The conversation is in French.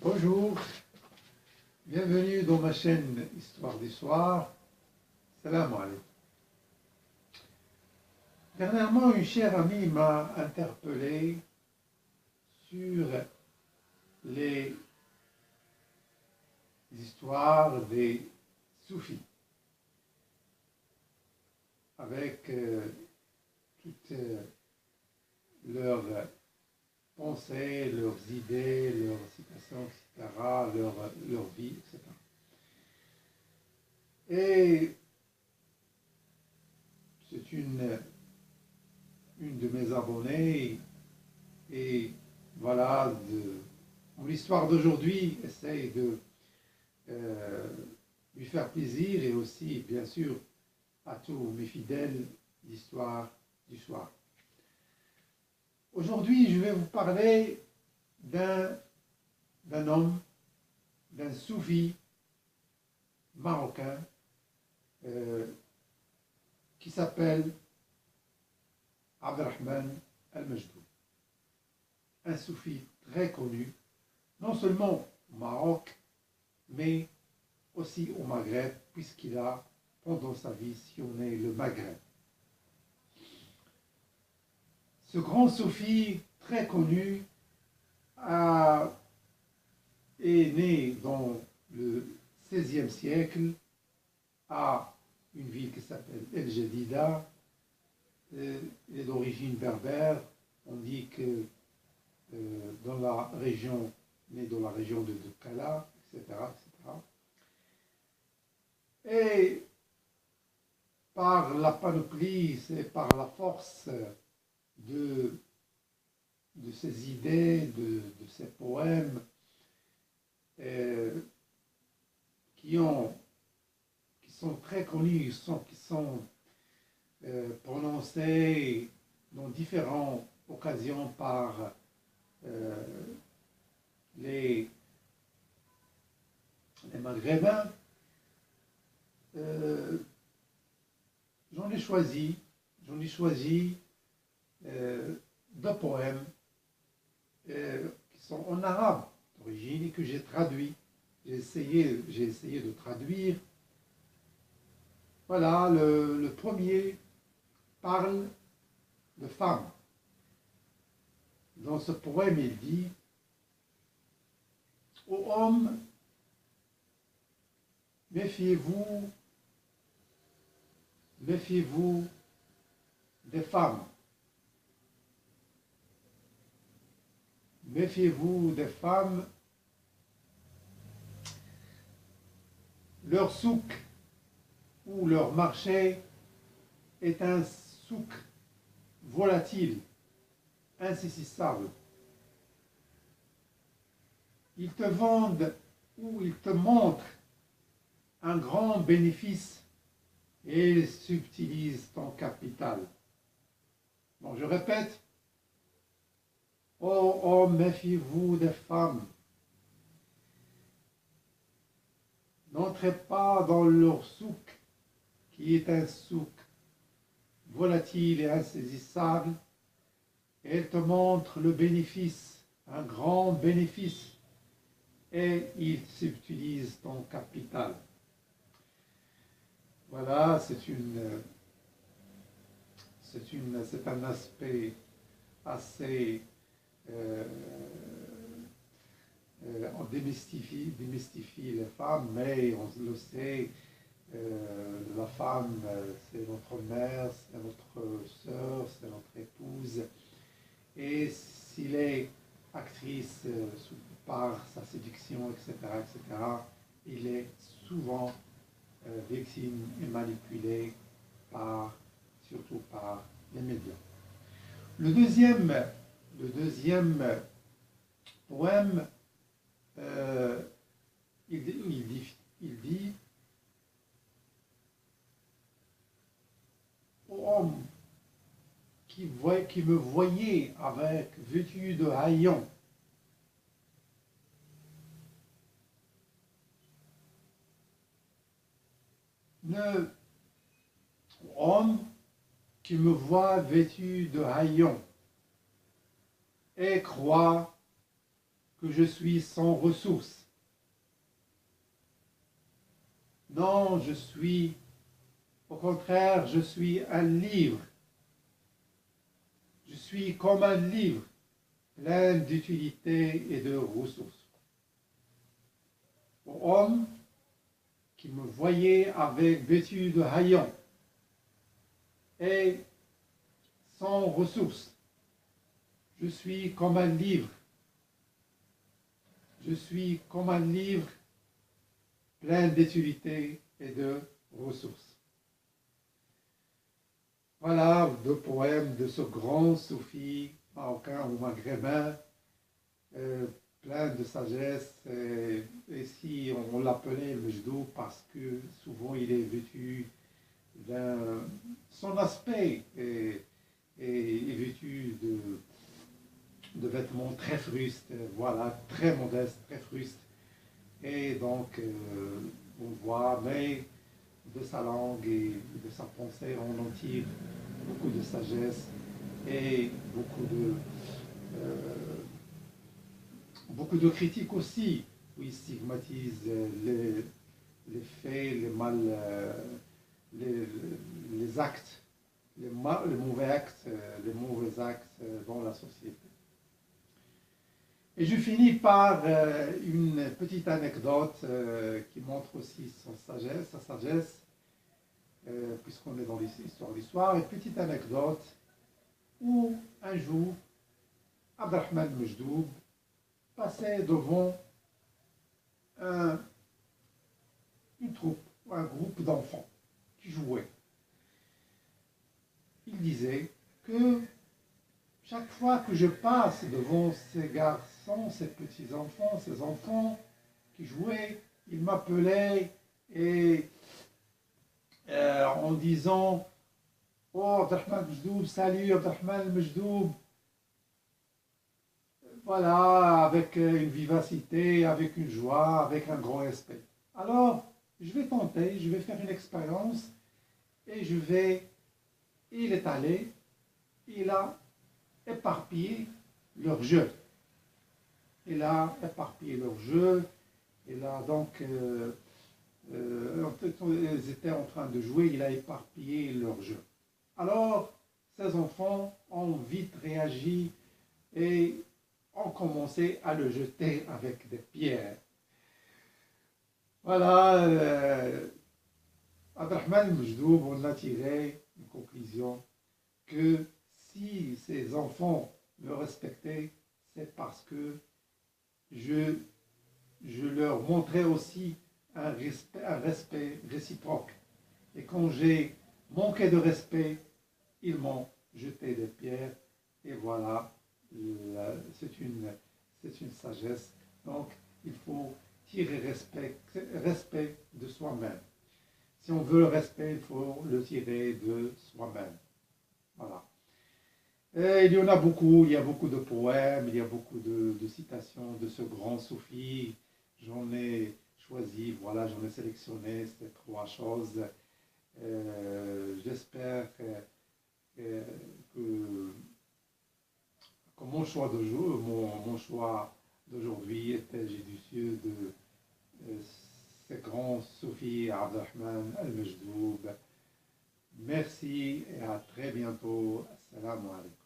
Bonjour, bienvenue dans ma chaîne Histoire du Soir. Salam alaikum. Dernièrement, une chère amie m'a interpellé sur les histoires des soufis, avec toutes leurs pensées, leurs idées, leurs citations, etc., leur vie, etc. Et c'est une de mes abonnées, et voilà, mon histoire d'aujourd'hui essaye de lui faire plaisir, et aussi, bien sûr, à tous mes fidèles d'Histoire du Soir. Aujourd'hui, je vais vous parler d'un homme, d'un soufi marocain qui s'appelle Abderrahmane El-Majdoub. Un soufi très connu, non seulement au Maroc, mais aussi au Maghreb, puisqu'il a, pendant sa vie, sillonné le Maghreb. Ce grand soufi très connu est né dans le XVIe siècle à une ville qui s'appelle El Jadida. Il est d'origine berbère. On dit que dans la région de Kala, etc., etc. Et par la panoplie, c'est par la force de ses idées, de ses poèmes, qui sont très connus, qui sont prononcés dans différentes occasions par les Maghrébins. J'en ai choisi deux poèmes qui sont en arabe d'origine et que j'ai traduit. J'ai essayé de traduire. Voilà, le premier parle de femmes. Dans ce poème, il dit: ô hommes, méfiez-vous des femmes. Méfiez-vous des femmes. Leur souk ou leur marché est un souk volatile, insaisissable. Ils te vendent ou ils te montrent un grand bénéfice et ils subtilisent ton capital. Bon, je répète: ô hommes, méfiez-vous des femmes. N'entrez pas dans leur souk, qui est un souk volatile et insaisissable, et elle te montre le bénéfice, un grand bénéfice, et il subtilise ton capital. Voilà, c'est un aspect assez on démystifie les femmes, mais on le sait, la femme, c'est notre mère, c'est notre sœur, c'est notre épouse, et s'il est actrice par sa séduction, etc., etc., il est souvent victime et manipulé surtout par les médias. Le deuxième poème, il dit ô homme qui me voyait vêtu de haillons, homme qui me voit vêtu de haillons et croit que je suis sans ressources. Non, au contraire, je suis un livre. Je suis comme un livre plein d'utilité et de ressources. Pour homme qui me voyait avec vêtu de haillons et sans ressources, je suis comme un livre. Je suis comme un livre plein d'utilité et de ressources. Voilà deux poèmes de ce grand soufi marocain ou maghrébin, plein de sagesse. Et si on l'appelait Mejdou parce que souvent il est vêtu son aspect est vêtu de vêtements très frustes, voilà, très modestes, très frustes. Et donc, on voit, mais de sa langue et de sa pensée, on en tire beaucoup de sagesse et beaucoup de critiques aussi, où il stigmatise les faits, les actes, les mauvais actes dans la société. Et je finis par une petite anecdote qui montre aussi sa sagesse, puisqu'on est dans l'histoire. Une petite anecdote où un jour, Abdelrahman Mejdoub passait devant une troupe, un groupe d'enfants qui jouaient. Il disait que chaque fois que je passe devant ces garçons, ces petits-enfants, ces enfants qui jouaient, ils m'appelaient et en disant « Oh, Abdelrahman Mejdoub, salut Abdelrahman Mejdoub !» Voilà, avec une vivacité, avec une joie, avec un grand respect. Alors, je vais tenter, je vais faire une expérience et il est allé, il a éparpillé leur jeu. Il a éparpillé leur jeu, il a donc, ils étaient en train de jouer, il a éparpillé leur jeu. Alors, ces enfants ont vite réagi et ont commencé à le jeter avec des pierres. Voilà, Abdelrahman Mejdoub, on a tiré une conclusion que si ces enfants me respectaient, c'est parce que je leur montrais aussi un respect réciproque. Et quand j'ai manqué de respect, ils m'ont jeté des pierres. Et voilà, c'est une sagesse. Donc, il faut tirer respect de soi-même. Si on veut le respect, il faut le tirer de soi-même. Voilà. Et il y en a beaucoup, il y a beaucoup de poèmes, il y a beaucoup de citations de ce grand soufi. J'en ai choisi, voilà, j'en ai sélectionné ces trois choses. J'espère que mon choix d'aujourd'hui était judicieux de ce grand soufi Abdelrahman Al-Mejdoub. Merci et à très bientôt. Assalamu alaikum.